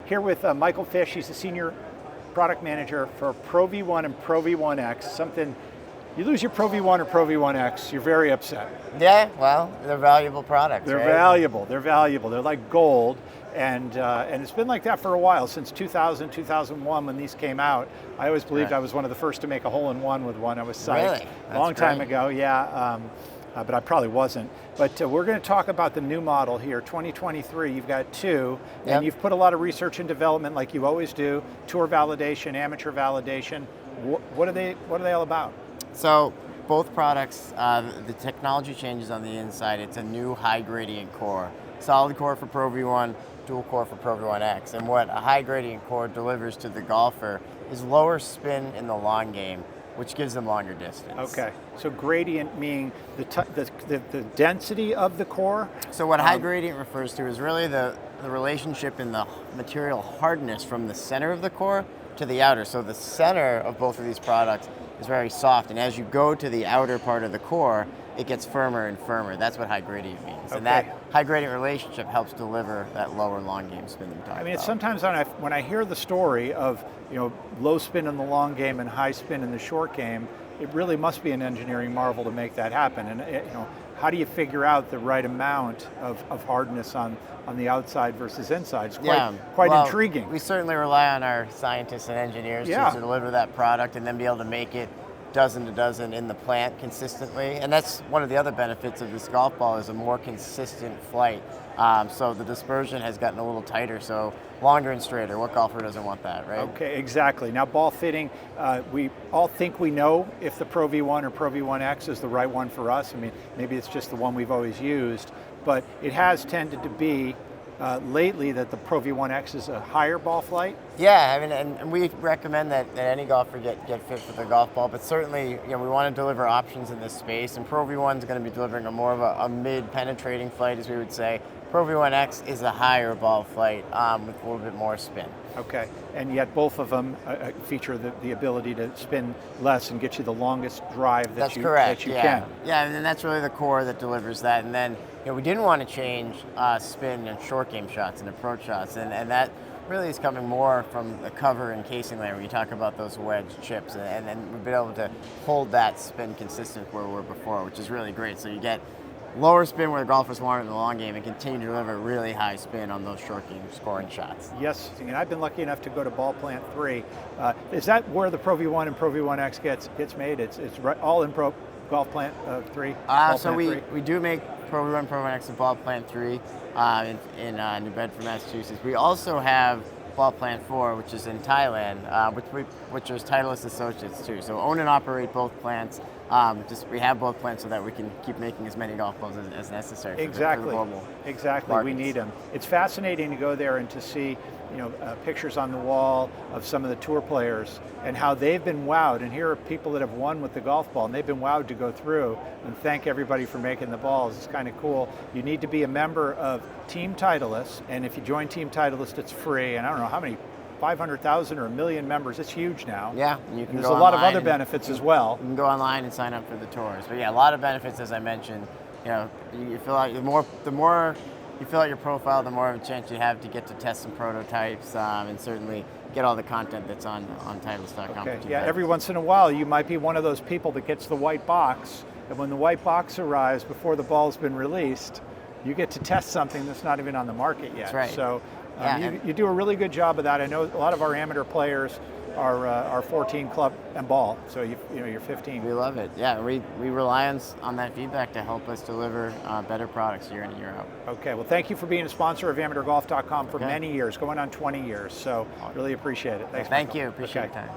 Here with Michael Fish. He's the senior product manager for ProV1 and ProV1x. Something, you lose your ProV1 or ProV1x, you're very upset. Yeah, well, they're valuable products. They're right? valuable. They're valuable. They're like gold, and it's been like that for a while, since 2000, 2001 when these came out. I always believed I was one of the first to make a hole-in-one with one. I was psyched. Really? Long time ago, yeah. But I probably wasn't. But we're going to talk about the new model here, 2023. You've got two, and you've put a lot of research and development, like you always do. Tour validation, amateur validation. What are they all about? So both products, the technology changes on the inside. It's a new high gradient core. Solid core for ProV1, dual core for ProV1x. And what a high gradient core delivers to the golfer is lower spin in the long game, which gives them longer distance. Okay, so gradient meaning the density of the core? So what high gradient refers to is really the relationship in the material hardness from the center of the core to the outer. So the center of both of these products is very soft, and as you go to the outer part of the core, it gets firmer and firmer. That's what high gradient means. Okay. And that high gradient relationship helps deliver that lower long game spin that we talked about. I mean, it's sometimes when I hear the story of low spin in the long game and high spin in the short game, it really must be an engineering marvel to make that happen. And how do you figure out the right amount of hardness on the outside versus inside? It's quite intriguing. We certainly rely on our scientists and engineers to deliver that product and then be able to make it dozen to dozen in the plant consistently. And that's one of the other benefits of this golf ball, is a more consistent flight. So the dispersion has gotten a little tighter, so longer and straighter. What golfer doesn't want that, right? Okay, exactly. Now, ball fitting, we all think we know if the ProV1 or ProV1x is the right one for us. I mean, maybe it's just the one we've always used, but it has tended to be lately that the ProV1x is a higher ball flight. Yeah, I mean, and we recommend that any golfer get fit for the golf ball, but certainly, we want to deliver options in this space, and ProV1 is going to be delivering more of a mid-penetrating flight, as we would say. ProV1x is a higher ball flight with a little bit more spin. Okay, and yet both of them feature the ability to spin less and get you the longest drive that you can. Yeah, and that's really the core that delivers that. And then we didn't want to change spin and short game shots and approach shots, and that really is coming more from the cover and casing layer when you talk about those wedge chips, and then we've been able to hold that spin consistent where we were before, which is really great. So you get lower spin where the golfers want it in the long game and continue to deliver really high spin on those short game scoring shots. Yes, and I've been lucky enough to go to Ball Plant 3. Is that where the ProV1 and ProV1x gets made? It's all in Golf Plant 3? So we do make ProV1 and ProV1x at Ball Plant 3 in New Bedford, Massachusetts. We also have Ball Plant 4, which is in Thailand, which is Titleist Associates too. So own and operate both plants. We have both plants so that we can keep making as many golf balls as necessary for the global markets. We need them. It's fascinating to go there and to see pictures on the wall of some of the tour players and how they've been wowed. And here are people that have won with the golf ball, and they've been wowed to go through and thank everybody for making the balls. It's kind of cool. You need to be a member of Team Titleist, and if you join Team Titleist, it's free. And I don't know how many, 500,000 or 1 million members. It's huge now. Yeah, you can. There's a lot of other benefits as well. You can go online and sign up for the tours. But yeah, a lot of benefits, as I mentioned. You fill out the more you fill out your profile, the more of a chance you have to get to test some prototypes, and certainly get all the content that's on Titleist.com. Okay. Yeah, every once in a while you might be one of those people that gets the white box, and when the white box arrives before the ball's been released, you get to test something that's not even on the market yet. That's right. So you do a really good job of that. I know a lot of our amateur players are 14 club and ball, so you're 15. We love it. Yeah, we rely on that feedback to help us deliver better products year in and year out. Okay, well, thank you for being a sponsor of amateurgolf.com for many years, going on 20 years. So really appreciate it. Thanks. Thank you. Appreciate your time.